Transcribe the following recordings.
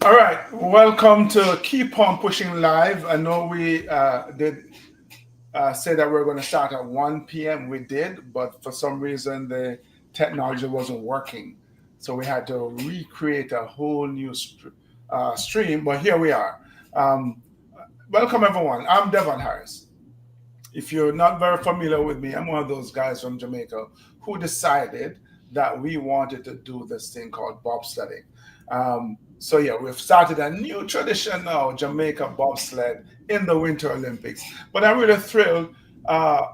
All right, welcome to Keep On Pushing Live. I know we did say that we are going to start at 1 p.m. We did, but for some reason the technology wasn't working. So we had to recreate a whole new stream, but here we are. Um, Welcome, everyone. I'm Devon Harris. If you're not very familiar with me, I'm one of those guys from Jamaica who decided that we wanted to do this thing called bobsledding. So yeah, we've started a new tradition now, Jamaica bobsled in the Winter Olympics. But I'm really thrilled uh,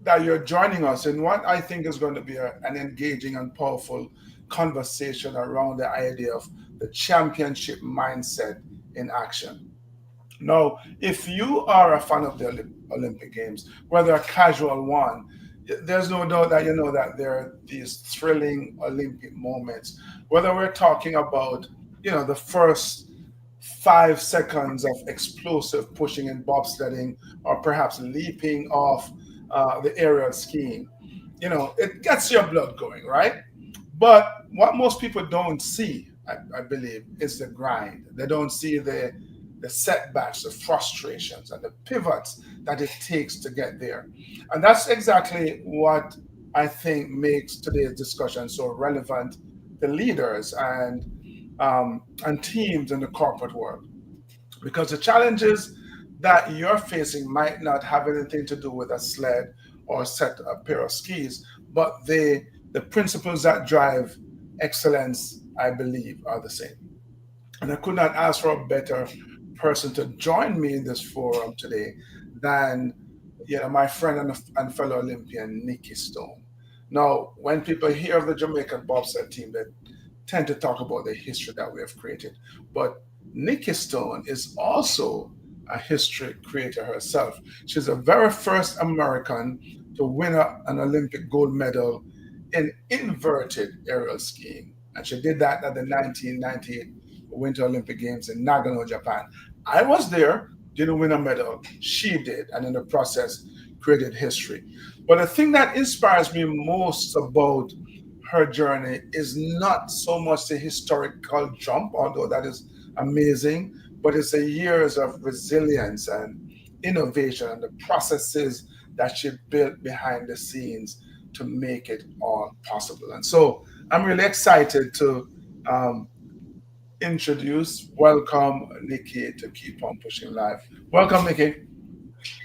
that you're joining us in what I think is going to be an engaging and powerful conversation around the idea of the championship mindset in action. Now, if you are a fan of the Olympic Games, whether a casual one, there's no doubt that you know that there are these thrilling Olympic moments. Whether we're talking about, the first 5 seconds of explosive pushing and bobsledding, or perhaps leaping off the aerial skiing, it gets your blood going, right? But what most people don't see, I believe, is the grind. They don't see the setbacks, the frustrations, and the pivots that it takes to get there. And that's exactly what I think makes today's discussion so relevant to leaders and teams in the corporate world. Because the challenges that you're facing might not have anything to do with a sled or a pair of skis, but the principles that drive excellence, I believe, are the same. And I could not ask for a better person to join me in this forum today than my friend and fellow Olympian Nikki Stone. Now, when people hear of the Jamaican bobsled team, they tend to talk about the history that we have created. But Nikki Stone is also a history creator herself. She's the very first American to win an Olympic gold medal in inverted aerial skiing. And she did that at the 1998 Winter Olympic Games in Nagano, Japan. I was there, didn't win a medal. She did, and in the process, created history. But the thing that inspires me most about her journey is not so much the historical jump, although that is amazing, but it's the years of resilience and innovation and the processes that she built behind the scenes to make it all possible. And so I'm really excited to um, welcome Nikki to Keep On Pushing Live. Welcome, Nikki.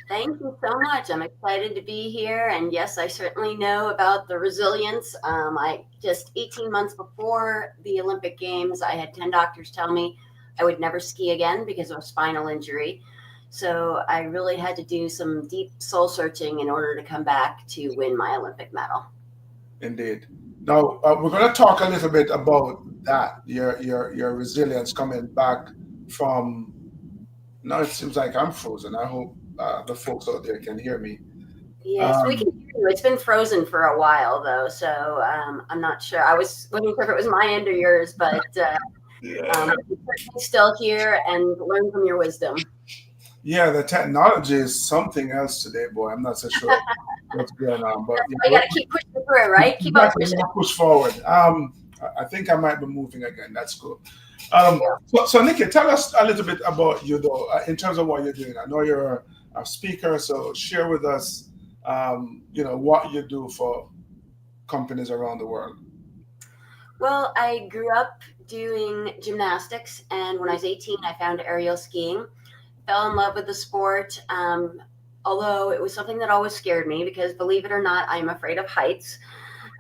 Thank you so much. I'm excited to be here. And yes, I certainly know about the resilience. I just 18 months before the Olympic Games, I had 10 doctors tell me I would never ski again because of a spinal injury. So I really had to do some deep soul searching in order to come back to win my Olympic medal. Indeed. Now we're going to talk a little bit about that. Your resilience coming back from. Now it seems like I'm frozen. I hope the folks out there can hear me. Yes, we can Um, hear you. It's been frozen for a while, though. So I'm not sure. I wasn't sure if it was my end or yours, but yeah, we're certainly still here and learn from your wisdom. yeah. The technology is something else today, boy. I'm not so sure what's going on, but That's why you got to keep pushing through, right? Keep on exactly. We're pushing. gonna push forward. I think I might be moving again. That's cool. There you So Nikki, tell us a little bit about you, though, in terms of what you're doing. I know you're a speaker, so share with us, what you do for companies around the world. Well, I grew up doing gymnastics, and when I was 18, I found aerial skiing. Fell in love with the sport, although it was something that always scared me because, believe it or not, I'm afraid of heights.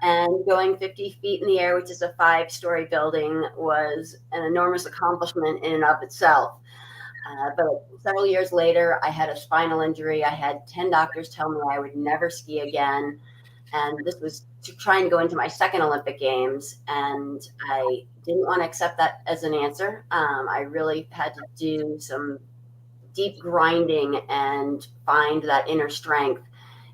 And going 50 feet in the air, which is a 5-story building, was an enormous accomplishment in and of itself. But several years later, I had a spinal injury. I had 10 doctors tell me I would never ski again. And this was trying to go into my second Olympic Games. And I didn't want to accept that as an answer. I really had to do some deep grinding and find that inner strength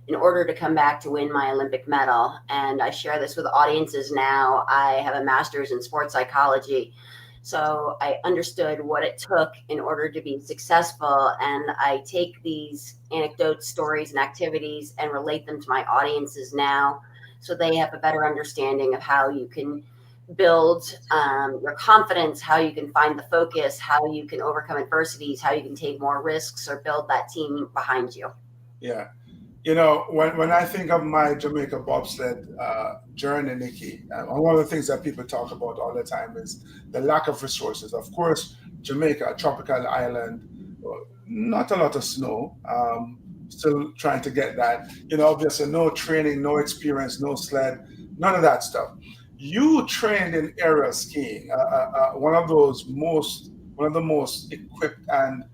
in order to come back to win my Olympic medal. And I share this with audiences now. I have a master's in sports psychology. So I understood what it took in order to be successful. And I take these anecdotes, stories, and activities and relate them to my audiences now so they have a better understanding of how you can build your confidence, how you can find the focus, how you can overcome adversities, how you can take more risks or build that team behind you. Yeah. You know, when I think of my Jamaica bobsled journey, Nikki, one of the things that people talk about all the time is the lack of resources. Of course, Jamaica, a tropical island, not a lot of snow. Still trying to get that. You know, obviously, no training, no experience, no sled, none of that stuff. You trained in aerial skiing, one of the most equipped and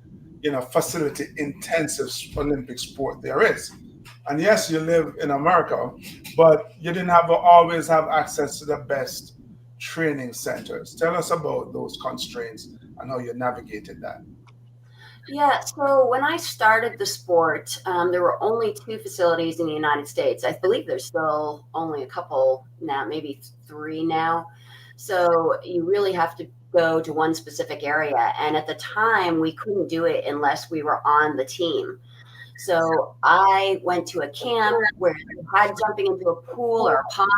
facility intensive Olympic sport there is. And yes, you live in America, but you didn't have always have access to the best training centers. Tell us about those constraints and how you navigated that. Yeah, so when I started the sport, there were only two facilities in the United States. I believe there's still only a couple now, maybe three now. So you really have to go to one specific area. And at the time, we couldn't do it unless we were on the team. So I went to a camp where you had jumping into a pool or a pond,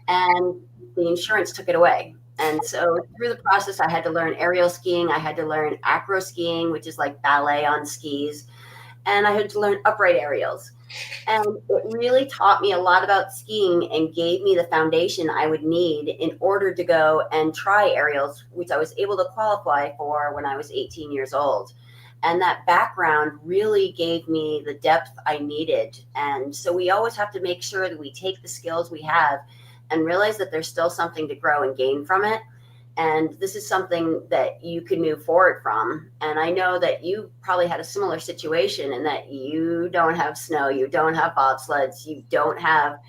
and the insurance took it away. And so through the process, I had to learn aerial skiing. I had to learn acro skiing, which is like ballet on skis. And I had to learn upright aerials. And it really taught me a lot about skiing and gave me the foundation I would need in order to go and try aerials, which I was able to qualify for when I was 18 years old. And that background really gave me the depth I needed. And so we always have to make sure that we take the skills we have and realize that there's still something to grow and gain from it. And this is something that you can move forward from. And I know that you probably had a similar situation in that you don't have snow, you don't have bobsleds, you don't have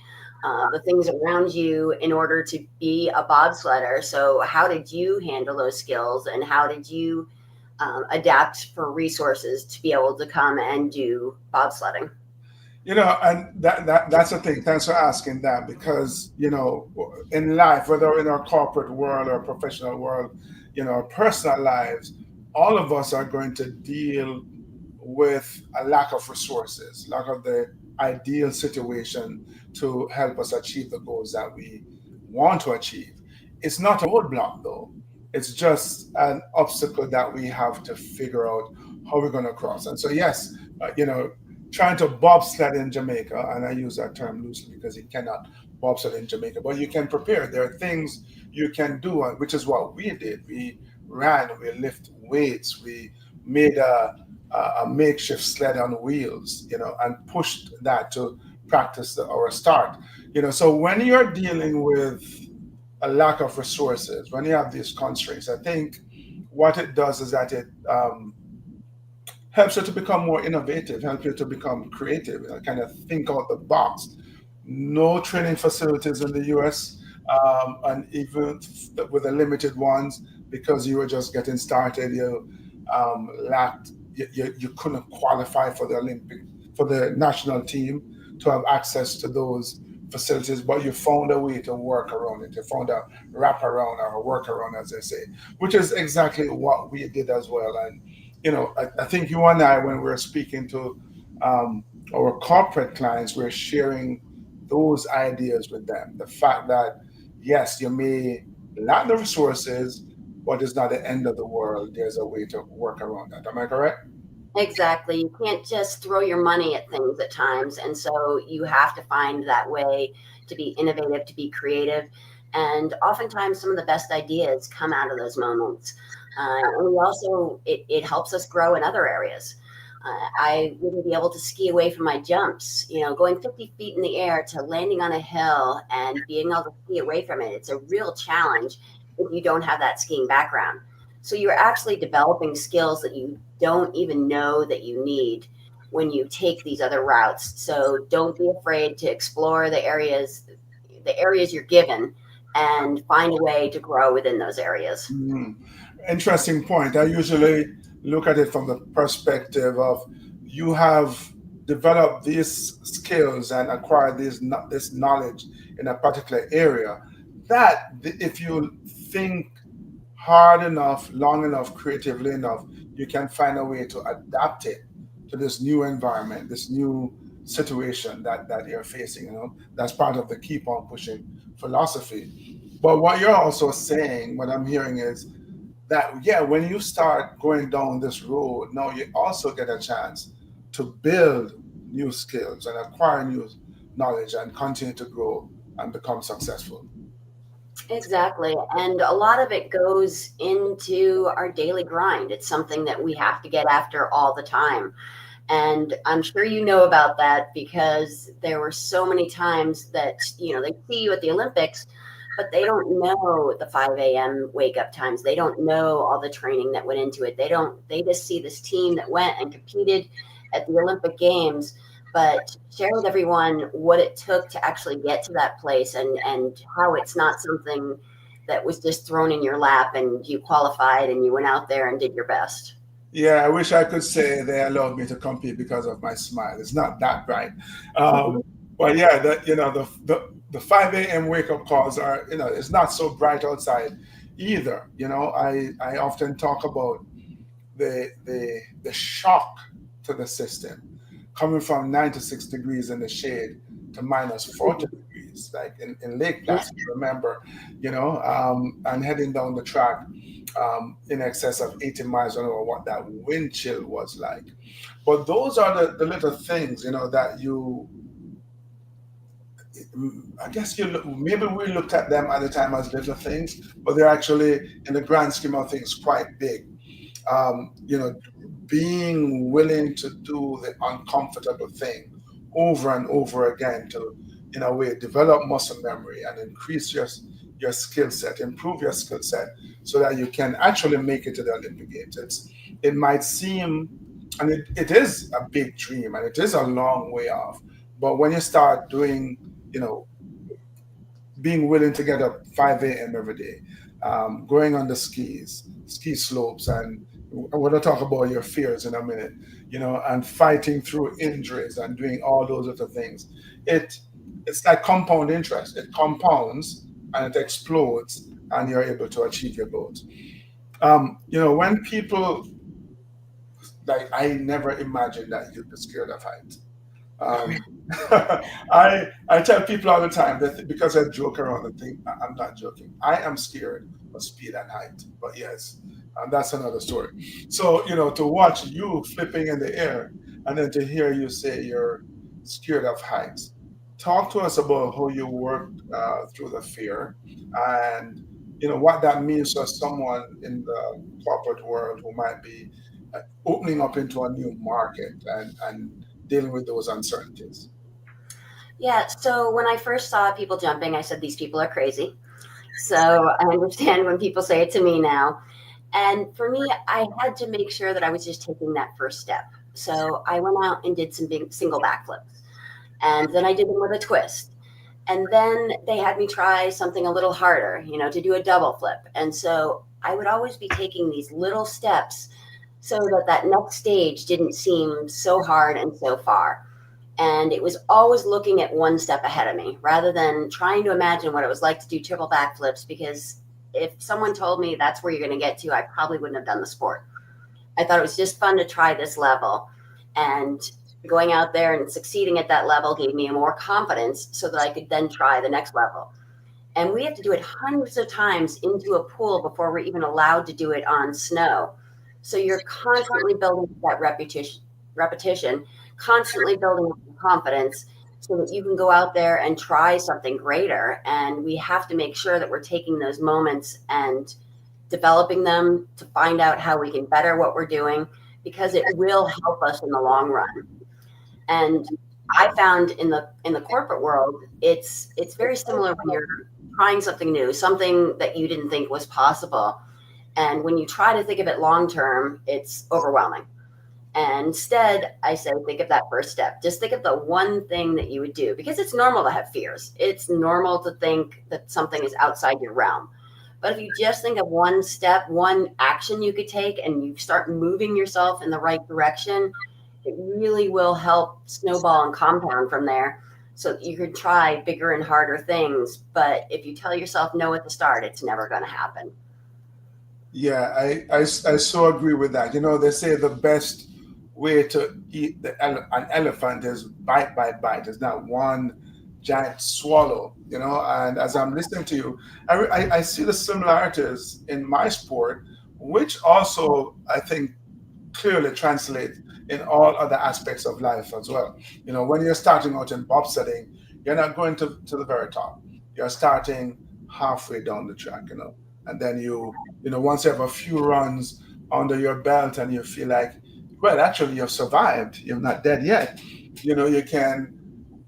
the things around you in order to be a bobsledder. So, how did you handle those skills and how did you adapt for resources to be able to come and do bobsledding? You know, and that's the thing. Thanks for asking that because, in life, whether in our corporate world or professional world, our personal lives, all of us are going to deal with a lack of resources, lack of the ideal situation to help us achieve the goals that we want to achieve. It's not a roadblock, though. It's just an obstacle that we have to figure out how we're going to cross. And so, yes, trying to bobsled in Jamaica, and I use that term loosely because you cannot bobsled in Jamaica, but you can prepare. There are things you can do, which is what we did. We ran, we lift weights, we made a makeshift sled on wheels, and pushed that to practice our start. So when you're dealing with a lack of resources, when you have these constraints, I think what it does is that it helps you to become more innovative, help you to become creative, kind of think out the box. No training facilities in the US, and even with the limited ones, because you were just getting started, you couldn't qualify for the for the national team to have access to those facilities, but you found a way to work around it. You found a wrap around or a work around, as they say, which is exactly what we did as well. And I think you and I, when we were speaking to our corporate clients, we're sharing those ideas with them. The fact that yes, you may lack the resources, but it's not the end of the world. There's a way to work around that. Am I correct? Exactly. You can't just throw your money at things at times. And so you have to find that way to be innovative, to be creative. And oftentimes, some of the best ideas come out of those moments. And we also, it helps us grow in other areas. I wouldn't be able to ski away from my jumps, going 50 feet in the air to landing on a hill and being able to ski away from it. It's a real challenge if you don't have that skiing background. So you're actually developing skills that you don't even know that you need when you take these other routes. So don't be afraid to explore the areas you're given and find a way to grow within those areas. Mhm. Interesting point. I usually look at it from the perspective of you have developed these skills and acquired this knowledge in a particular area. That if you think hard enough, long enough, creatively enough, you can find a way to adapt it to this new environment, this new situation that you're facing. That's part of the keep on pushing philosophy. But what you're also saying, what I'm hearing is that, yeah, when you start going down this road, now you also get a chance to build new skills and acquire new knowledge and continue to grow and become successful. Exactly. And a lot of it goes into our daily grind. It's something that we have to get after all the time. And I'm sure you know about that because there were so many times that, they see you at the Olympics, but they don't know the 5 a.m. wake up times. They don't know all the training that went into it. They just see this team that went and competed at the Olympic Games, but share with everyone what it took to actually get to that place, and how it's not something that was just thrown in your lap and you qualified and you went out there and did your best. Yeah, I wish I could say they allowed me to compete because of my smile. It's not that bright. But yeah, the 5 a.m. wake up calls are, it's not so bright outside either. I often talk about the shock to the system coming from 96 degrees in the shade to minus 40 degrees, like in Lake Yeah. Placid, remember, and heading down the track in excess of 80 miles an hour, what that wind chill was like. But those are the little things, that I guess maybe we looked at them at the time as little things, but they're actually, in the grand scheme of things, quite big. um, you know, Being willing to do the uncomfortable thing over and over again to, in a way, develop muscle memory and increase your skill set, improve your skill set, so that you can actually make it to the Olympic Games. It might seem, and it is a big dream, and it is a long way off. But when you start doing, you know, being willing to get up 5 a.m. every day, going on the ski slopes, and we're going to talk about your fears in a minute, and fighting through injuries and doing all those other things. It it's like compound interest. It compounds and it explodes, and you're able to achieve your goals. When people, like, I never imagined that you'd be scared of heights. Um, I tell people all the time that, because I joke around and think I'm not joking. I am scared of speed and height, but yes, that's another story. So, to watch you flipping in the air and then to hear you say you're scared of heights. Talk to us about how you worked through the fear, and what that means for someone in the corporate world who might be opening up into a new market and dealing with those uncertainties. Yeah, so when I first saw people jumping, I said, these people are crazy. So I understand when people say it to me now. And for me, I had to make sure that I was just taking that first step. So I went out and did some big single backflips. And then I did them with a twist. And then they had me try something a little harder, to do a double flip. And so I would always be taking these little steps so that that next stage didn't seem so hard and so far. And it was always looking at one step ahead of me rather than trying to imagine what it was like to do triple backflips, because if someone told me that's where you're going to get to, I probably wouldn't have done the sport. I thought it was just fun to try this level, and going out there and succeeding at that level gave me more confidence so that I could then try the next level. And we have to do it hundreds of times into a pool before we're even allowed to do it on snow. So you're constantly building that repetition, constantly building up your confidence so that you can go out there and try something greater. And we have to make sure that we're taking those moments and developing them to find out how we can better what we're doing, because it will help us in the long run. And I found in the corporate world, it's very similar when you're trying something new, something that you didn't think was possible. And when you try to think of it long term, it's overwhelming. And instead, I say, think of that first step. Just think of the one thing that you would do, because it's normal to have fears. It's normal to think that something is outside your realm. But if you just think of one step, one action you could take, and you start moving yourself in the right direction, it really will help snowball and compound from there, so that you can try bigger and harder things. But if you tell yourself no at the start, it's never going to happen. Yeah, I so agree with that. They say the best way to eat an elephant is bite by bite. It's not one giant swallow, And as I'm listening to you, I see the similarities in my sport, which also I think clearly translate in all other aspects of life as well. When you're starting out in bobsledding, you're not going to the very top. You're starting halfway down the track, and then once you have a few runs under your belt and you feel like, well, actually you've survived, you're not dead yet, you can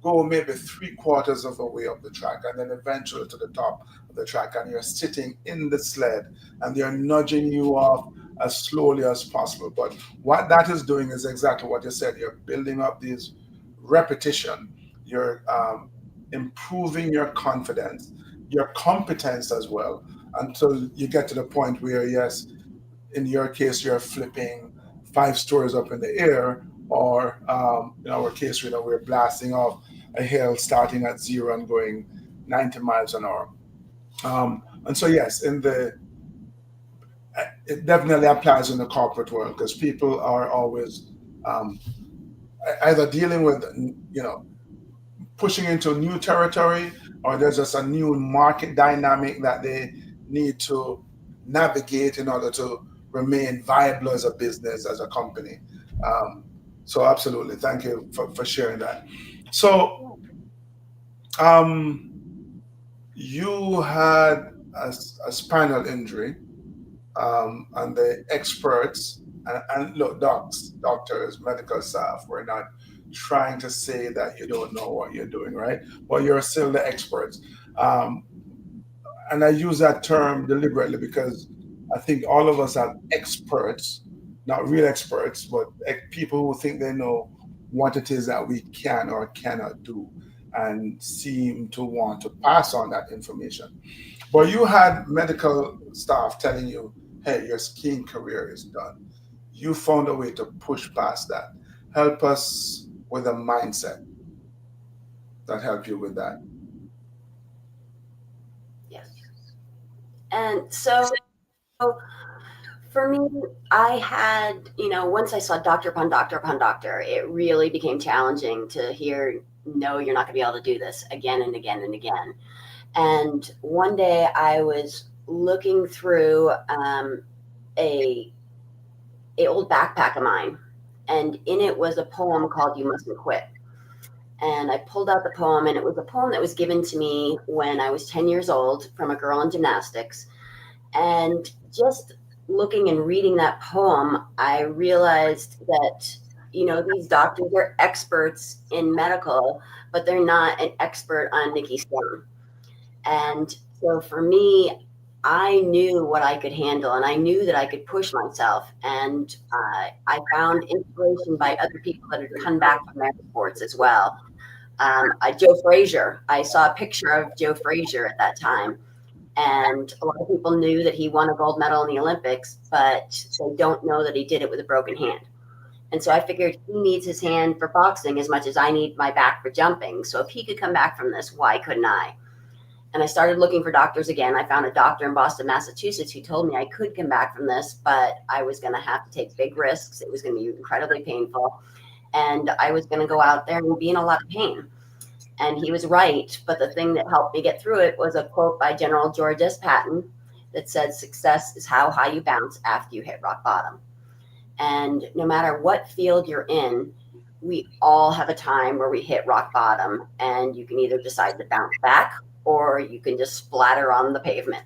go maybe three quarters of the way up the track and then eventually to the top of the track, and you're sitting in the sled and they're nudging you off as slowly as possible. But what that is doing is exactly what you said. You're building up these repetition, you're improving your confidence, your competence as well, until you get to the point where, yes, in your case, you're flipping 5 stories up in the air, or in our case, we're blasting off a hill starting at zero and going 90 miles an hour. And so, yes, it definitely applies in the corporate world, because people are always um, either dealing with, pushing into new territory, or there's just a new market dynamic that they need to navigate in order to remain viable as a business, as a company. Um, so, absolutely, thank you for sharing that. So, um, you had a spinal injury, and the experts and look, doctors, medical staff, we're not trying to say that you don't know what you're doing, right? But you're still the experts. Um, and I use that term deliberately because I think all of us are experts, not real experts, but people who think they know what it is that we can or cannot do, and seem to want to pass on that information. But you had medical staff telling you, hey, your skiing career is done. You found a way to push past that. Help us with a mindset that helped you with that. Yes. And so for me, I had, once I saw doctor upon doctor upon doctor, it really became challenging to hear, no, you're not going to be able to do this again and again and again. And one day I was looking through a old backpack of mine, and in it was a poem called "You Mustn't Quit." And I pulled out the poem, and it was a poem that was given to me when I was 10 years old from a girl in gymnastics. And just looking and reading that poem, I realized that, these doctors are experts in medical, but they're not an expert on Nikki Stone. And so for me, I knew what I could handle, and I knew that I could push myself. And I found inspiration by other people that had come back from their sports as well. Joe Frazier, I saw a picture of Joe Frazier at that time. And a lot of people knew that he won a gold medal in the Olympics, but they don't know that he did it with a broken hand. And so I figured he needs his hand for boxing as much as I need my back for jumping. So if he could come back from this, why couldn't I? And I started looking for doctors again. I found a doctor in Boston, Massachusetts, who told me I could come back from this, but I was going to have to take big risks. It was going to be incredibly painful. And I was going to go out there and be in a lot of pain. And he was right. But the thing that helped me get through it was a quote by General George S. Patton that said, "Success is how high you bounce after you hit rock bottom." And no matter what field you're in, we all have a time where we hit rock bottom, and you can either decide to bounce back, or you can just splatter on the pavement.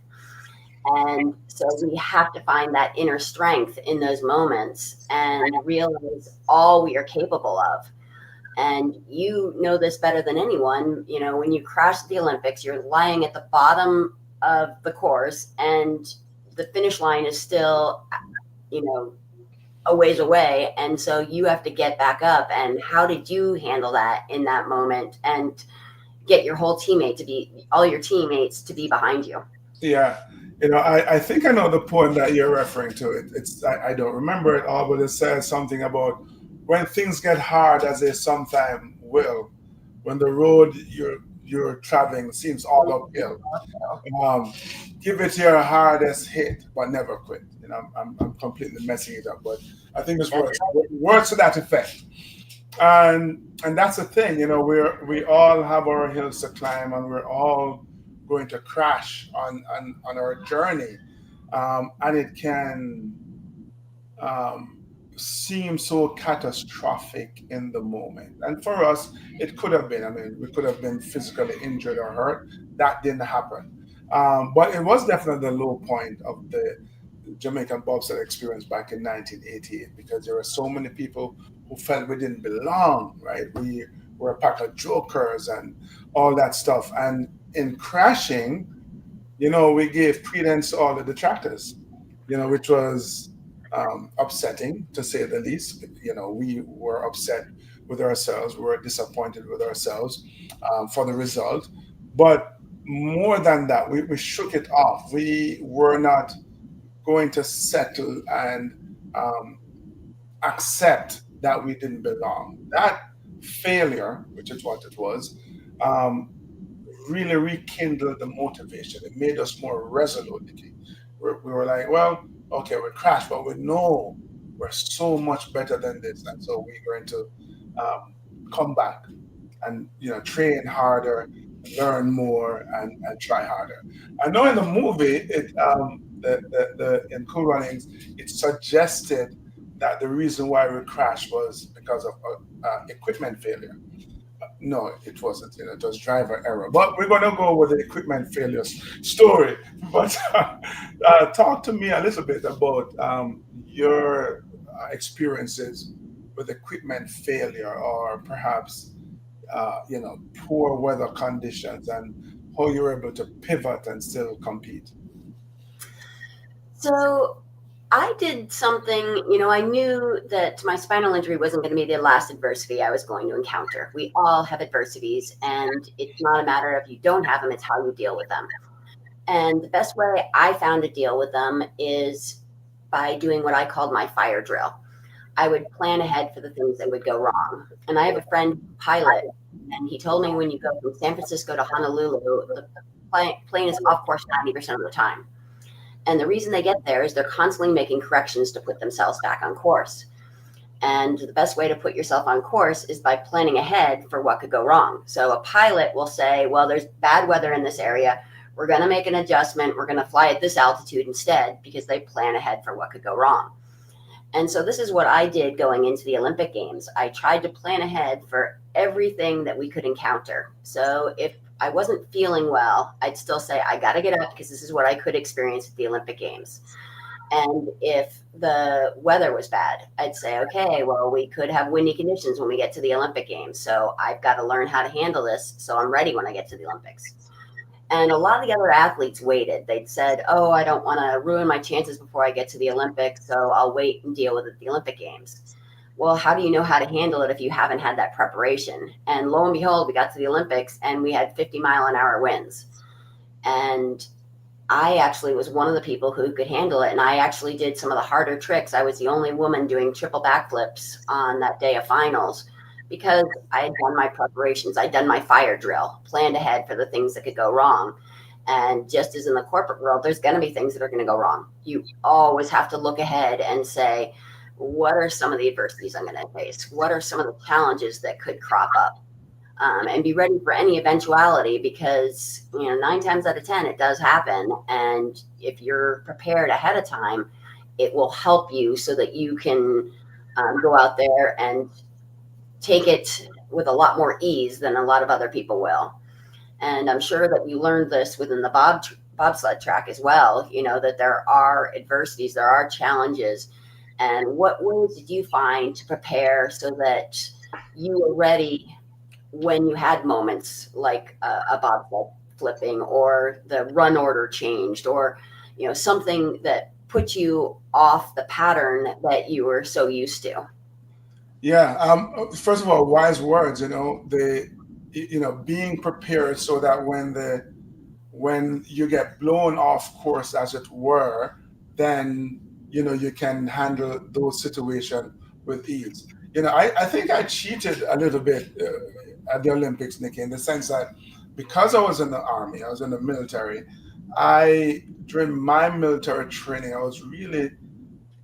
And so we have to find that inner strength in those moments and realize all we are capable of. And you know this better than anyone. When you crash at the Olympics, you're lying at the bottom of the course, and the finish line is still, a ways away. And so you have to get back up. And how did you handle that in that moment and get your whole all your teammates to be behind you? Yeah. I think I know the poem that you're referring to. I don't remember it all, but it says something about when things get hard, as they sometimes will, when the road you're traveling seems all uphill. Um, Give it your hardest hit, but never quit. I'm completely messing it up, but I think it's That's words to that effect. And that's the thing, we all have our hills to climb, and we're all going to crash on our journey, and it can um, seem so catastrophic in the moment. And for us, it could have been. I mean, we could have been physically injured or hurt. That didn't happen. But it was definitely the low point of the Jamaican bobsled experience back in 1988, because there were so many people who felt we didn't belong, right? We were a pack of jokers and all that stuff. And in crashing, we gave credence to all the detractors, which was upsetting to say the least. We were upset with ourselves, we were disappointed with ourselves for the result. But more than that, we shook it off. We were not going to settle and um, accept that we didn't belong. That failure, which is what it was, um, really rekindled the motivation. It made us more resolute. We were like, well, okay, we crashed, but we know we're so much better than this, and so we're going to come back and train harder, learn more, and try harder. I know in the movie, in Cool Runnings, it suggested that the reason why we crashed was because of equipment failure. No, it wasn't. It was driver error. But we're going to go with the equipment failure story. But talk to me a little bit about your experiences with equipment failure, or perhaps poor weather conditions, and how you were able to pivot and still compete. So I did something, I knew that my spinal injury wasn't going to be the last adversity I was going to encounter. We all have adversities, and it's not a matter of you don't have them, it's how you deal with them. And the best way I found to deal with them is by doing what I called my fire drill. I would plan ahead for the things that would go wrong. And I have a friend, pilot, and he told me when you go from San Francisco to Honolulu, the plane is off course 90% of the time. And the reason they get there is they're constantly making corrections to put themselves back on course. And the best way to put yourself on course is by planning ahead for what could go wrong. So a pilot will say, well, there's bad weather in this area. We're going to make an adjustment. We're going to fly at this altitude instead, because they plan ahead for what could go wrong. And so this is what I did going into the Olympic Games. I tried to plan ahead for everything that we could encounter. So if I wasn't feeling well, I'd still say, I got to get up because this is what I could experience at the Olympic Games. And if the weather was bad, I'd say, okay, well, we could have windy conditions when we get to the Olympic Games. So I've got to learn how to handle this so I'm ready when I get to the Olympics. And a lot of the other athletes waited. They'd said, oh, I don't want to ruin my chances before I get to the Olympics, so I'll wait and deal with it at the Olympic Games. Well, how do you know how to handle it if you haven't had that preparation? And lo and behold, we got to the Olympics and we had 50-mile-an-hour winds. And I actually was one of the people who could handle it. And I actually did some of the harder tricks. I was the only woman doing triple backflips on that day of finals, because I had done my preparations. I'd done my fire drill, planned ahead for the things that could go wrong. And just as in the corporate world, there's going to be things that are going to go wrong. You always have to look ahead and say, what are some of the adversities I'm going to face? What are some of the challenges that could crop up? And be ready for any eventuality, because 9 times out of 10 it does happen. And if you're prepared ahead of time, it will help you so that you can go out there and take it with a lot more ease than a lot of other people will. And I'm sure that you learned this within the bobsled track as well, that there are adversities, there are challenges. And what ways did you find to prepare so that you were ready when you had moments like a bobsled flipping, or the run order changed, or something that put you off the pattern that you were so used to? Yeah. First of all, wise words. Being prepared so that when you get blown off course, as it were, then you can handle those situations with ease. I think I cheated a little bit at the Olympics, Nikki, in the sense that because I was in the army, I was in the military. During my military training,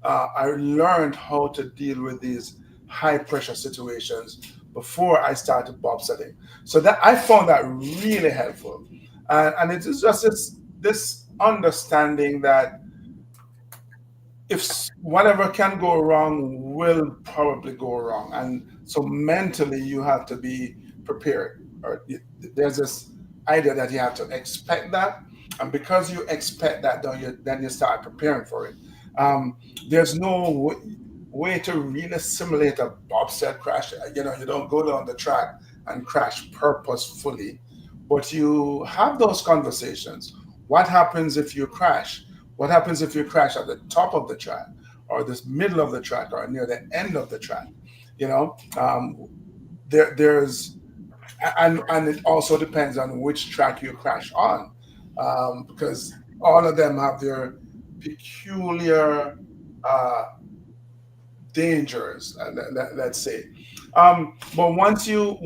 I learned how to deal with these high pressure situations before I started bobsledding. So that I found that really helpful, and it is just this understanding that if whatever can go wrong will probably go wrong, and so mentally you have to be prepared. Or there's this idea that you have to expect that, and because you expect that, then you start preparing for it. Um, there's no way to really simulate a bobsled crash. You don't go down the track and crash purposefully, but you have those conversations. What happens if you crash? What happens if you crash at the top of the track, or the middle of the track, or near the end of the track? You know, there's and it also depends on which track you crash on, because all of them have their peculiar uh, dangers, let's say. But once you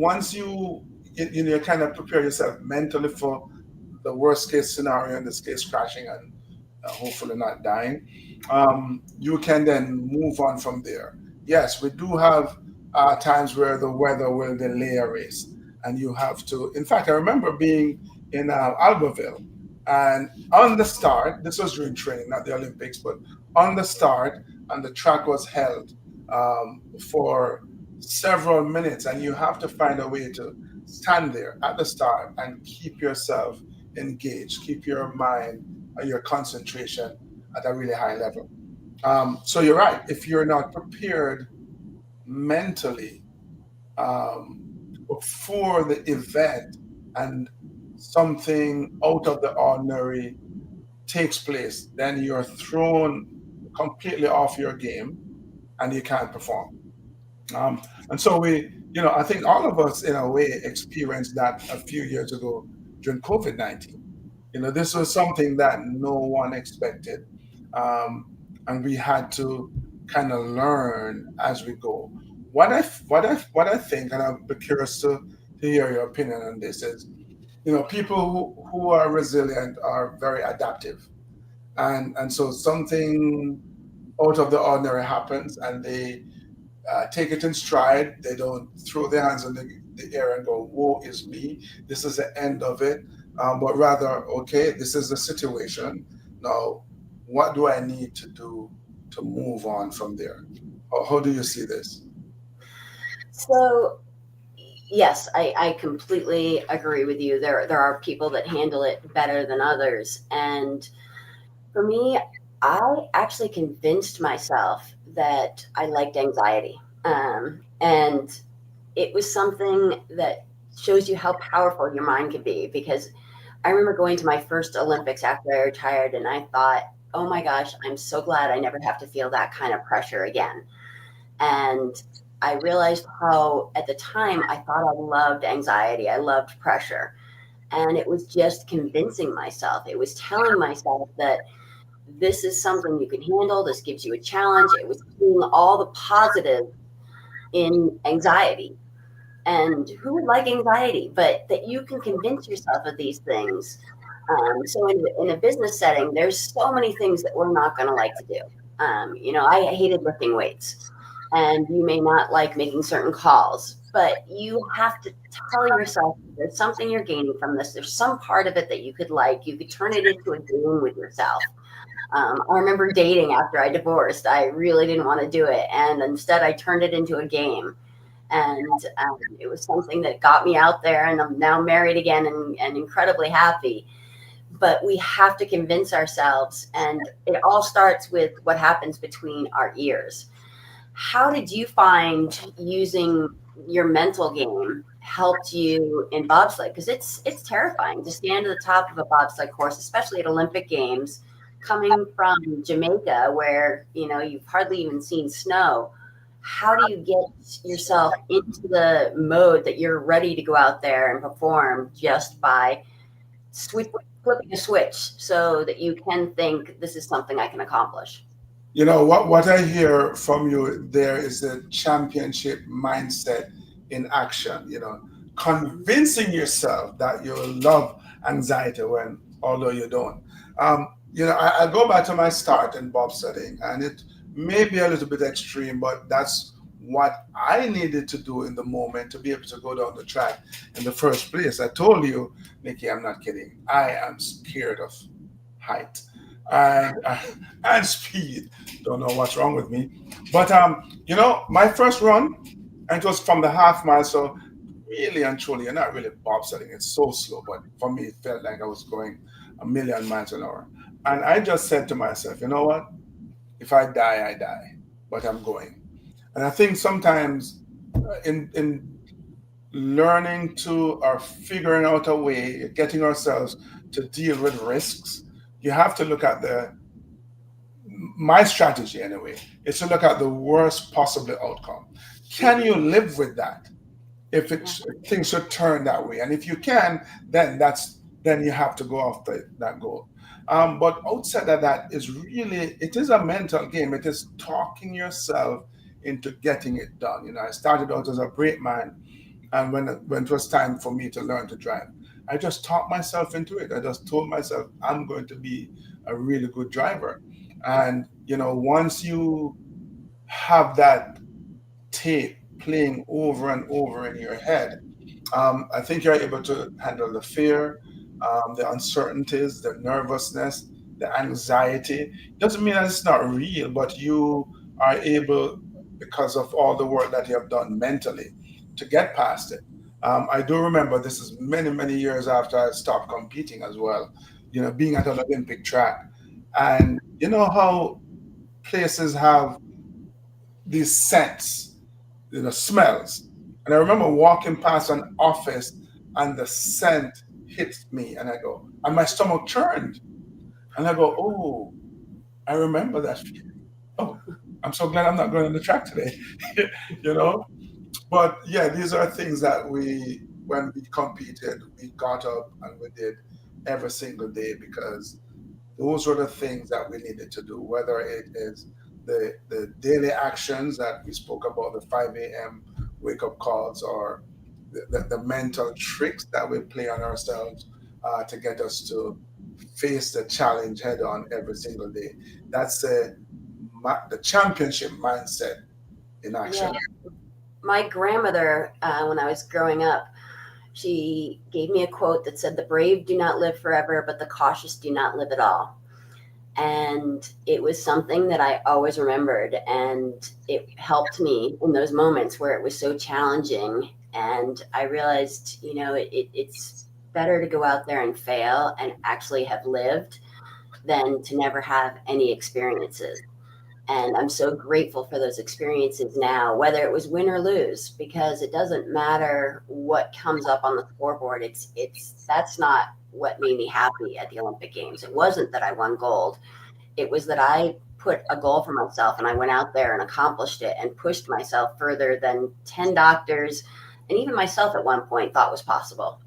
kind of prepare yourself mentally for the worst case scenario, in this case crashing and hopefully not dying, you can then move on from there. Yes, we do have times where the weather will delay a race, and you have to. In fact, I remember being in Albertville, and on the start, this was during training, not the Olympics, but on the start, and the track was held for several minutes, and you have to find a way to stand there at the start and keep yourself engaged, keep your mind and your concentration at a really high level. So you're right. If you're not prepared mentally um, before the event, and something out of the ordinary takes place, then you're thrown completely off your game and you can't perform. Um, and so I think all of us, in a way, experienced that a few years ago during COVID-19. This was something that no one expected. Um, and we had to kind of learn as we go. What I think, and I'll be curious to hear your opinion on this, is, people who are resilient are very adaptive. And so something out of the ordinary happens, and they take it in stride. They don't throw their hands in the air and go, "Woe is me! This is the end of it." But rather, okay, this is the situation. Now, what do I need to do to move on from there? How do you see this? So yes, I completely agree with you. There are people that handle it better than others, and for me, I actually convinced myself that I liked anxiety, and it was something that shows you how powerful your mind can be. Because I remember going to my first Olympics after I retired, and I thought, "Oh my gosh, I'm so glad I never have to feel that kind of pressure again." And I realized how, at the time, I thought I loved anxiety, I loved pressure. And it was just convincing myself, it was telling myself that this is something you can handle, this gives you a challenge. It was seeing all the positive in anxiety. And who would like anxiety? But that you can convince yourself of these things. So in a business setting, there's so many things that we're not going to like to do. I hated lifting weights, and you may not like making certain calls, but you have to tell yourself there's something you're gaining from this. There's some part of it that you could like. You could turn it into a game with yourself. I remember dating after I divorced. I really didn't want to do it, and instead I turned it into a game. And it was something that got me out there, and I'm now married again, and incredibly happy. But we have to convince ourselves, and it all starts with what happens between our ears. How did you find using your mental game helped you in bobsled? Because it's terrifying to stand at the top of a bobsled course, especially at Olympic Games, coming from Jamaica, where you've hardly even seen snow. How do you get yourself into the mode that you're ready to go out there and perform just by flipping a switch, so that you can think this is something I can accomplish? What I hear from you there is the championship mindset in action. Convincing yourself that you love anxiety when although you don't. I go back to my start in bobsledding, and it may be a little bit extreme, but that's what I needed to do in the moment to be able to go down the track in the first place. I told you, Nikki, I'm not kidding. I am scared of height and and speed. Don't know what's wrong with me. But my first run, and it was from the half mile, so really and truly, you're not really bobsledding. It's so slow, but for me, it felt like I was going a million miles an hour. And I just said to myself, you know what? If I die, I die, but I'm going. And I think sometimes in learning to or figuring out a way, getting ourselves to deal with risks, you have to look at my strategy anyway, is to look at the worst possible outcome. Can you live with that? If things should turn that way, and if you can, then you have to go after that goal. But outside of that is really, it is a mental game. It is talking yourself into getting it done. I started out as a brakeman, and when it was time for me to learn to drive, I just talked myself into it. I just told myself I'm going to be a really good driver. And once you have that tape playing over and over in your head, I think you're able to handle the fear, the uncertainties, the nervousness, the anxiety. Doesn't mean that it's not real, but you are able, because of all the work that you have done mentally, to get past it. I do remember this is many, many years after I stopped competing as well, being at an Olympic track. And you know how places have these scents, smells. And I remember walking past an office and the scent hit me and my stomach churned. And I go, oh, I remember that feeling. Oh, I'm so glad I'm not going on the track today. you know? But yeah, these are things that when we competed, we got up and we did every single day because those were the things that we needed to do, whether it is the daily actions that we spoke about, the 5 a.m. wake up calls, or the mental tricks that we play on ourselves to get us to face the challenge head on every single day. That's the championship mindset in Yeah. action. My grandmother, when I was growing up, she gave me a quote that said, "The brave do not live forever, but the cautious do not live at all." And it was something that I always remembered. And it helped me in those moments where it was so challenging. And I realized, it's better to go out there and fail and actually have lived than to never have any experiences. And I'm so grateful for those experiences now, whether it was win or lose, because it doesn't matter what comes up on the scoreboard. That's not what made me happy at the Olympic Games. It wasn't that I won gold. It was that I put a goal for myself and I went out there and accomplished it and pushed myself further than 10 doctors and even myself at one point thought was possible.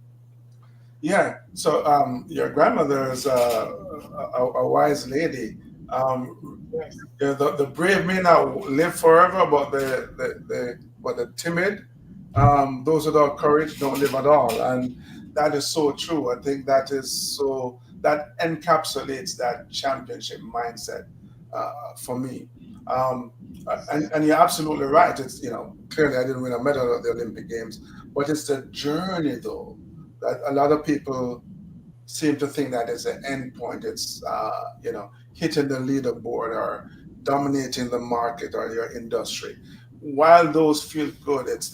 Yeah. So your grandmother is a wise lady. Um, Yes. the brave may not live forever, but the timid, those without courage don't live at all. And that is so true. I think that encapsulates that championship mindset for me. Um, and you're absolutely right. It's, clearly I didn't win a medal at the Olympic Games, but it's the journey though that a lot of people seem to think that is an end point. It's hitting the leaderboard or dominating the market or your industry. While those feel good, it's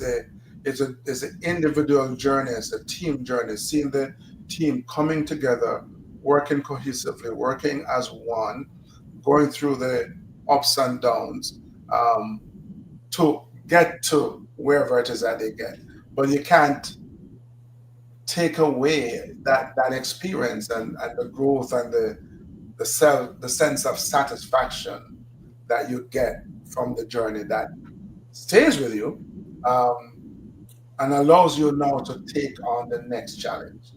an individual journey, it's a team journey, seeing the team coming together, working cohesively, working as one, going through the ups and downs um, to get to wherever it is that they get. But you can't take away that experience and the growth and the sense of satisfaction that you get from the journey that stays with you, um, and allows you now to take on the next challenge,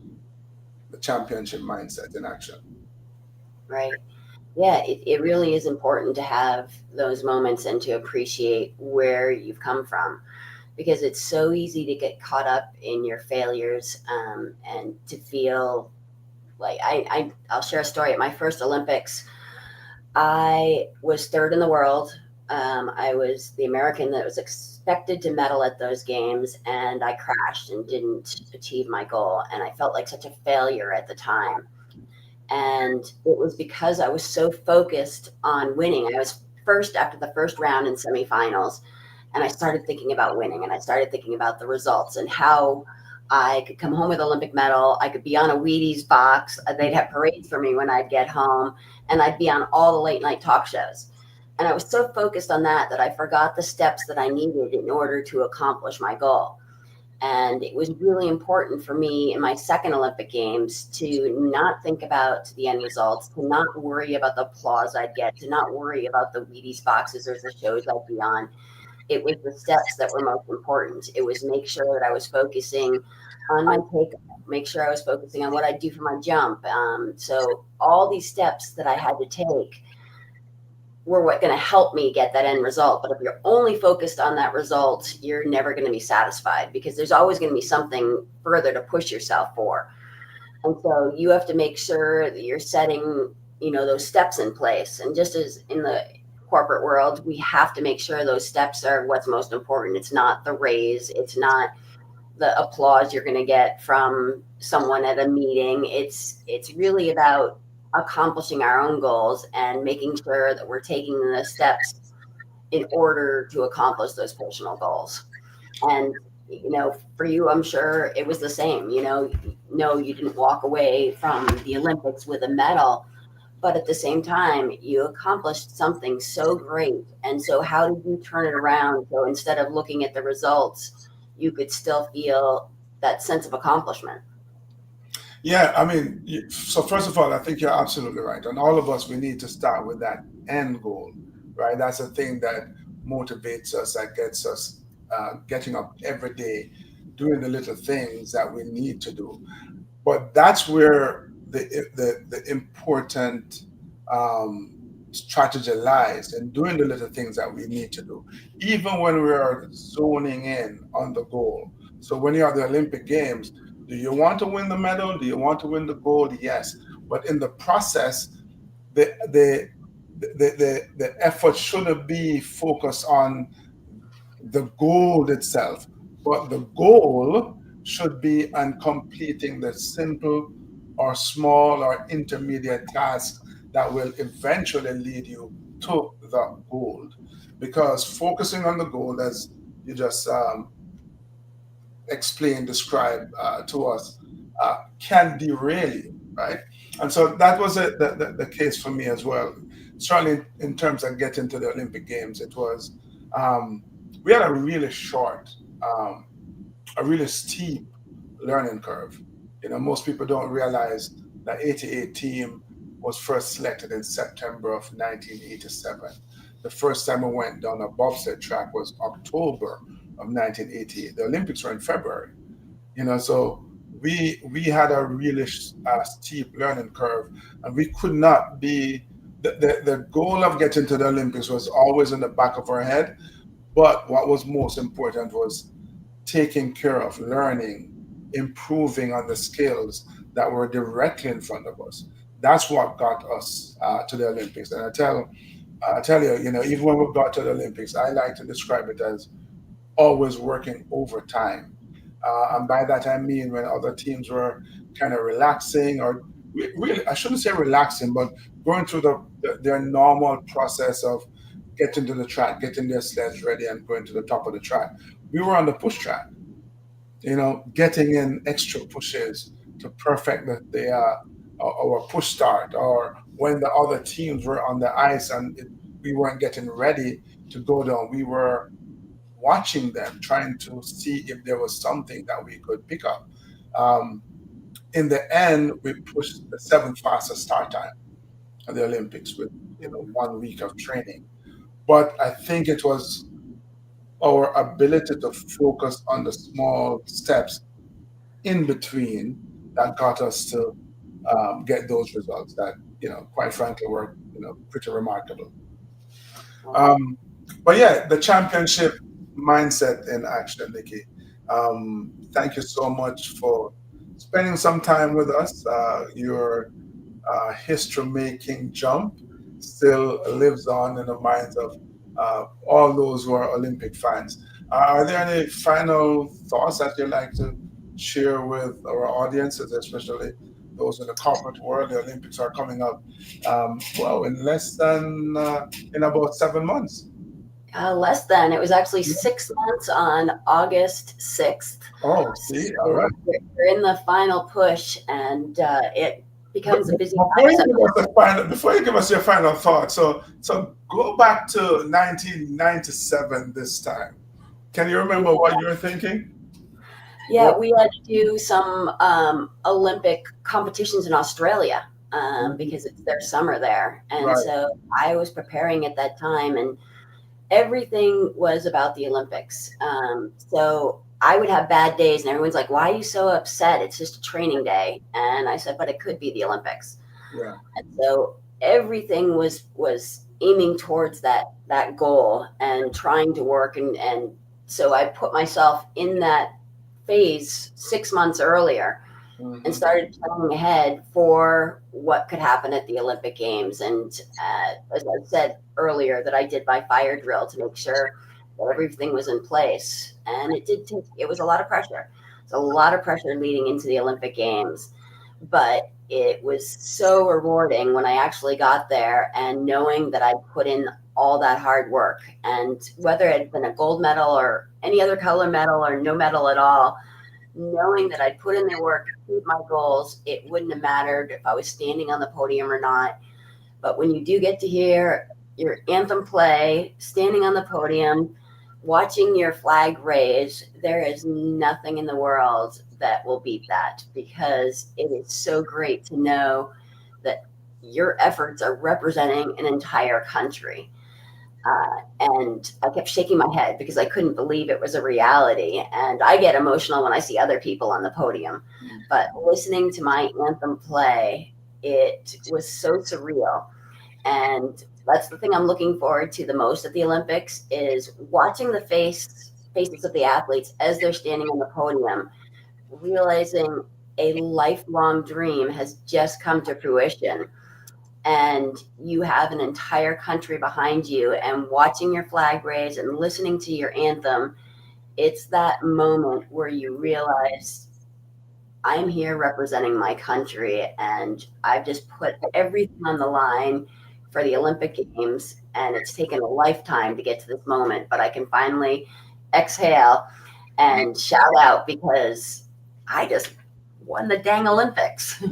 the championship mindset in action. Right. Yeah, it really is important to have those moments and to appreciate where you've come from because it's so easy to get caught up in your failures and to feel like I'll share a story. At my first Olympics, I was third in the world. I was the American that was expected to medal at those games, and I crashed and didn't achieve my goal. And I felt like such a failure at the time. And it was because I was so focused on winning. I was first after the first round in semifinals, and I started thinking about winning, and I started thinking about the results and how I could come home with Olympic medal. I could be on a Wheaties box. They'd have parades for me when I'd get home, and I'd be on all the late night talk shows. And I was so focused on that that I forgot the steps that I needed in order to accomplish my goal. And it was really important for me in my second Olympic Games to not think about the end results, to not worry about the applause I'd get, to not worry about the Wheaties boxes or the shows I'd be on. It was the steps that were most important. It was make sure that I was focusing on my take, make sure I was focusing on what I'd do for my jump. So all these steps that I had to take were what going to help me get that end result. But if you're only focused on that result, you're never going to be satisfied because there's always going to be something further to push yourself for. And so you have to make sure that you're setting, those steps in place. And just as in the corporate world, we have to make sure those steps are what's most important. It's not the raise. It's not the applause you're going to get from someone at a meeting. It's really about accomplishing our own goals and making sure that we're taking the steps in order to accomplish those personal goals. And for you, I'm sure it was the same. No, you didn't walk away from the Olympics with a medal, but at the same time, you accomplished something so great. And so how did you turn it around? So instead of looking at the results, you could still feel that sense of accomplishment. Yeah, I mean, so first of all, I think you're absolutely right. And all of us, we need to start with that end goal, right? That's the thing that motivates us, that gets us getting up every day, doing the little things that we need to do. But that's where the important strategy lies in doing the little things that we need to do, even when we are zoning in on the goal. So when you're at the Olympic Games, do you want to win the medal? Do you want to win the gold? Yes. But in the process, the the the effort shouldn't be focused on the goal itself, but the goal should be on completing the simple or small or intermediate tasks that will eventually lead you to the goal. Because focusing on the goal, as you just explain, describe to us, can derail you, right? And so that was the case for me as well. Certainly, in terms of getting to the Olympic Games, it was we had a really short, a really steep learning curve. Most people don't realize that 88 team was first selected in September of 1987. The first time we went down a bobsled track was October of 1988. The Olympics were in February. So we had a really steep learning curve, and we could not be. The goal of getting to the Olympics was always in the back of our head, but what was most important was taking care of learning, improving on the skills that were directly in front of us. That's what got us to the Olympics. And I tell you, even when we got to the Olympics, I like to describe it as always working overtime. And by that I mean when other teams were kind of relaxing, or really, I shouldn't say relaxing, but going through their normal process of getting to the track, getting their sleds ready, and going to the top of the track. We were on the push track, getting in extra pushes to perfect our push start, or when the other teams were on the ice and we weren't getting ready to go down, we were watching them, trying to see if there was something that we could pick up. Um, in the end, we pushed the seventh fastest start time at the Olympics with 1 week of training. But I think it was our ability to focus on the small steps in between that got us to get those results that quite frankly were pretty remarkable. Um, but yeah, the championship mindset in action, Nikki. Thank you so much for spending some time with us. Your history making jump still lives on in the minds of all those who are Olympic fans. Are there any final thoughts that you'd like to share with our audiences, especially those in the corporate world? The Olympics are coming up, well, in less than in about 7 months. Less than. It was actually 6 months on August 6th. Oh, see, all So right. we're in the final push, and it But becomes a busy before time. you So give us before you give us your final thought, so go back to 1997 this time. Can you remember what you were thinking? yeah, What? we had to do some Olympic competitions in Australia because it's their summer there. And Right. so I was preparing at that time, and everything was about the Olympics. So I would have bad days, and everyone's like, "Why are you so upset? It's just a training day." And I said, "But it could be the Olympics." Yeah. And so everything was aiming towards that goal and trying to work, and so I put myself in that phase 6 months earlier and Hmm. started planning ahead for what could happen at the Olympic Games. And as I said earlier, that I did my fire drill to make sure that everything was in place. And it did take, it was a lot of pressure. It's a lot of pressure leading into the Olympic Games. But it was so rewarding when I actually got there and knowing that I put in all that hard work. And whether it had been a gold medal or any other color medal or no medal at all, knowing that I'd put in the work, achieved my goals, it wouldn't have mattered if I was standing on the podium or not. But when you do get to hear your anthem play, standing on the podium, watching your flag raise, there is nothing in the world that will beat that, because it is so great to know that your efforts are representing an entire country. And I kept shaking my head because I couldn't believe it was a reality. And I get emotional when I see other people on the podium. But listening to my anthem play, it was so surreal. And that's the thing I'm looking forward to the most at the Olympics, is watching the faces of the athletes as they're standing on the podium, realizing a lifelong dream has just come to fruition, and you have an entire country behind you, and watching your flag raise and listening to your anthem. It's that moment where you realize, I'm here representing my country, and I've just put everything on the line for the Olympic Games, and it's taken a lifetime to get to this moment, but I can finally exhale and shout out because I just won the dang Olympics.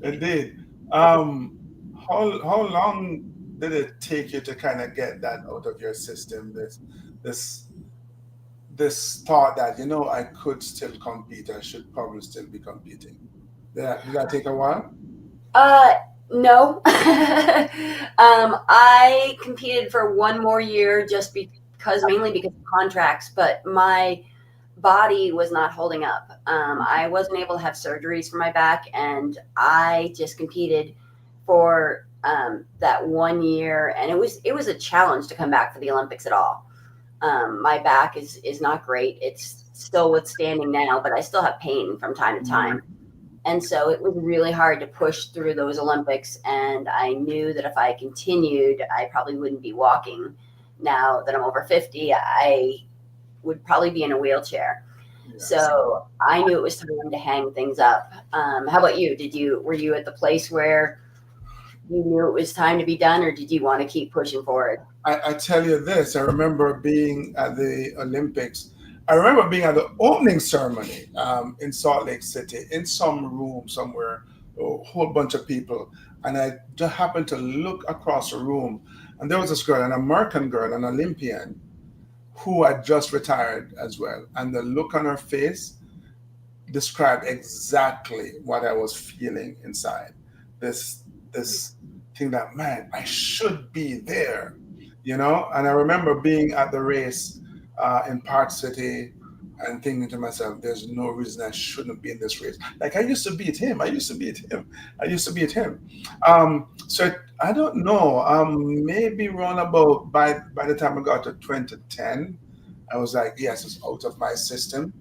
Indeed. Um, how long did it take you to kind of get that out of your system? This this thought that, I could still compete. I should probably still be competing. Did that take a while? Uh, no. I competed for one more year just because, mainly because of contracts, but my body was not holding up. I wasn't able to have surgeries for my back, and I just competed for that one year, and it was a challenge to come back for the Olympics at all. My back is not great. It's still withstanding now, but I still have pain from time to time. And so it was really hard to push through those Olympics. And I knew that if I continued, I probably wouldn't be walking. Now that I'm over 50, I would probably be in a wheelchair. Yes. So I knew it was time to hang things up. How about you? Were you at the place where you knew it was time to be done, or did you want to keep pushing forward? I tell you this, I remember being at the Olympics. I remember being at the opening ceremony in Salt Lake City in some room somewhere, a whole bunch of people. And I just happened to look across the room, and there was this girl, an American girl, an Olympian, who had just retired as well. And the look on her face described exactly what I was feeling inside. This thing that, man, I should be there, And I remember being at the race in Park City and thinking to myself, there's no reason I shouldn't be in this race. Like I used to beat him. I used to beat him. I used to beat him. So I don't know. Maybe around about by the time I got to 2010, I was like, yes, it's out of my system.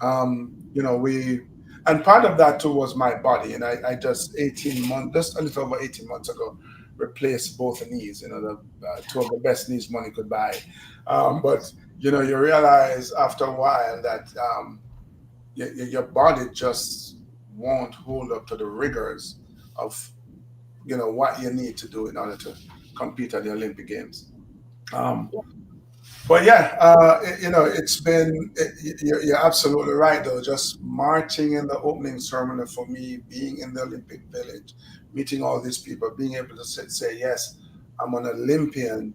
We, and part of that too was my body. And I just 18 months, just a little over 18 months ago, replace both knees. Two of the best knees money could buy. But you realize after a while that your body just won't hold up to the rigors of what you need to do in order to compete at the Olympic Games. Um, but yeah, it's been. You're absolutely right, though. Just marching in the opening ceremony for me, being in the Olympic Village, meeting all these people, being able to say yes, I'm an Olympian,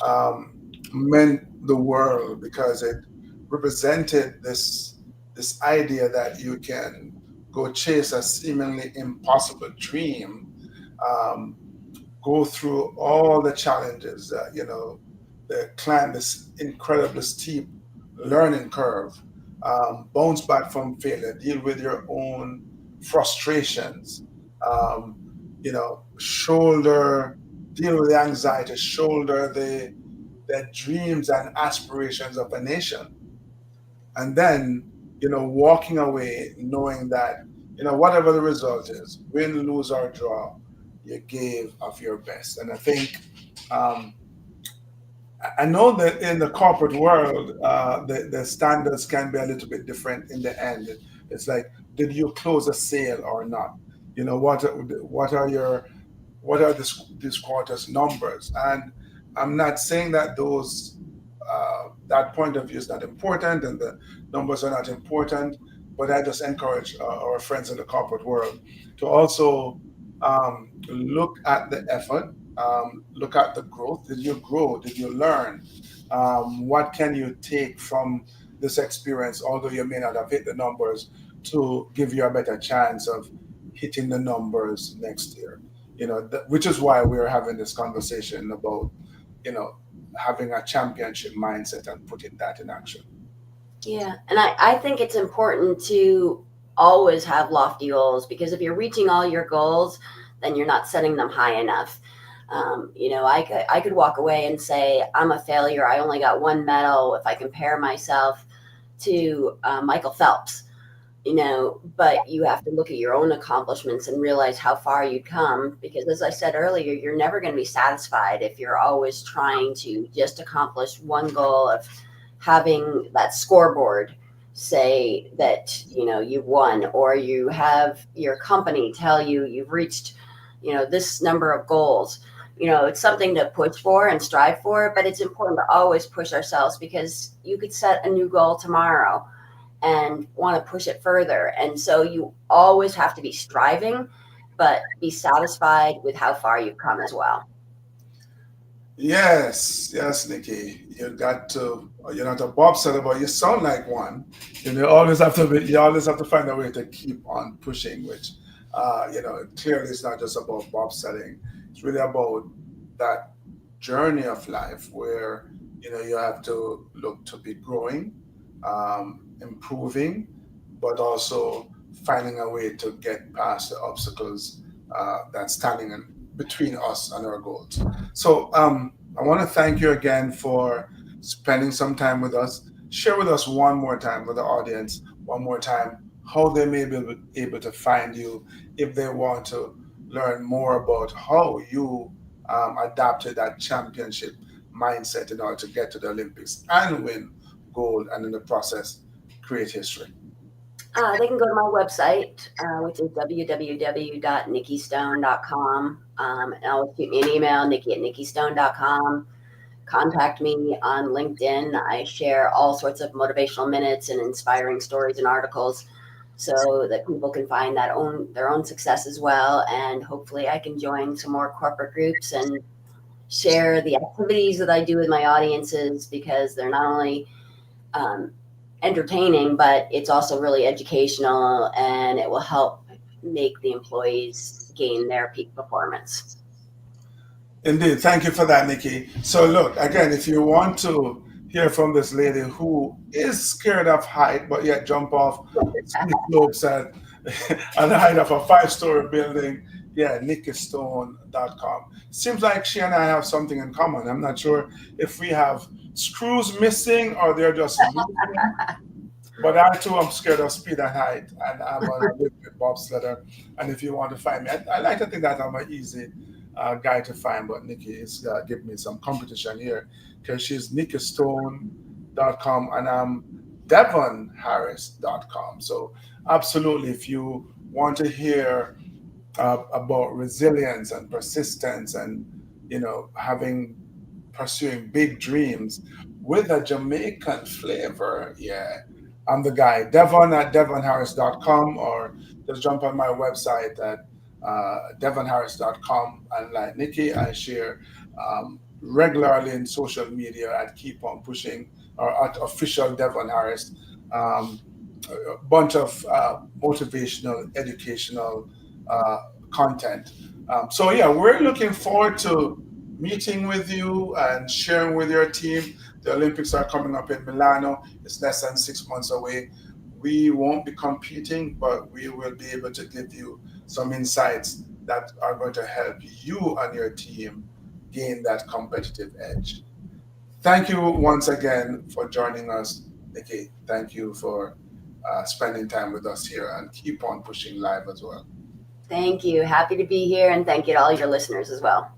um, meant the world because it represented this idea that you can go chase a seemingly impossible dream, um, go through all the challenges, the climb this incredibly steep learning curve, bounce back from failure, deal with your own frustrations, um, shoulder, deal with the anxiety, shoulder the dreams and aspirations of a nation. And then, walking away knowing that, whatever the result is, win, lose, or draw, you gave of your best. And I think, um, I know that in the corporate world, the standards can be a little bit different in the end. It's like, did you close a sale or not? What are your what are this quarter's numbers? And I'm not saying that that point of view is not important and the numbers are not important, but I just encourage our friends in the corporate world to also look at the effort, look at the growth. Did you grow? Did you learn? What can you take from this experience, although you may not have hit the numbers, to give you a better chance of hitting the numbers next year? Which is why we're having this conversation about, you know, having a championship mindset and putting that in action. Yeah. And I think it's important to always have lofty goals, because if you're reaching all your goals, then you're not setting them high enough. I could walk away and say, I'm a failure. I only got one medal if I compare myself to Michael Phelps, but you have to look at your own accomplishments and realize how far you've come. Because as I said earlier, you're never going to be satisfied if you're always trying to just accomplish one goal of having that scoreboard say that, you've won, or you have your company tell you you've reached, this number of goals. It's something to push for and strive for, but it's important to always push ourselves, because you could set a new goal tomorrow and want to push it further. And so you always have to be striving, but be satisfied with how far you've come as well. Yes, yes, Nikki. You're not a bobsledder, but you sound like one. You always have to find a way to keep on pushing, which, clearly it's not just about bobsledding. It's really about that journey of life where, you have to look to be growing, improving, but also finding a way to get past the obstacles that's standing between us and our goals. So I want to thank you again for spending some time with us. Share with us one more time with the audience, one more time, how they may be able to find you if they want to learn more about how you adapted that championship mindset in order to get to the Olympics and win gold, and in the process create history. They can go to my website, which is www.nikkistone.com. And I'll shoot me an email, nikki@nikkistone.com. Contact me on LinkedIn. I share all sorts of motivational minutes and inspiring stories and articles so that people can find their own success as well. And hopefully I can join some more corporate groups and share the activities that I do with my audiences, because they're not only um, entertaining, but it's also really educational, and it will help make the employees gain their peak performance. Indeed. Thank you for that, Nikki. So, look, again, if you want to hear from this lady who is scared of height, but yet jump off steep slopes at the height of a five-story building, yeah, nikkistone.com. Seems like she and I have something in common. I'm not sure if we have screws missing or they're just losing. But I too am scared of speed and height, and I'm on a little bit bobsledder. And if you want to find me, I like to think that I'm an easy guy to find, but Nikki is giving me some competition here because she's nikkistone.com and I'm devonharris.com. So absolutely, if you want to hear about resilience and persistence and having pursuing big dreams with a Jamaican flavor, yeah, I'm the guy. Devon at devonharris.com, or just jump on my website at devonharris.com. And like Nikki, I share regularly in social media at Keep On Pushing or at official Devon Harris. Um, a bunch of motivational, educational uh, content. So yeah, we're looking forward to meeting with you and sharing with your team. The Olympics are coming up in Milano. It's less than 6 months away. We won't be competing, but we will be able to give you some insights that are going to help you and your team gain that competitive edge. Thank you once again for joining us, Nikki. Thank you for spending time with us here and Keep On Pushing Live as well. Thank you. Happy to be here, and thank you to all your listeners as well.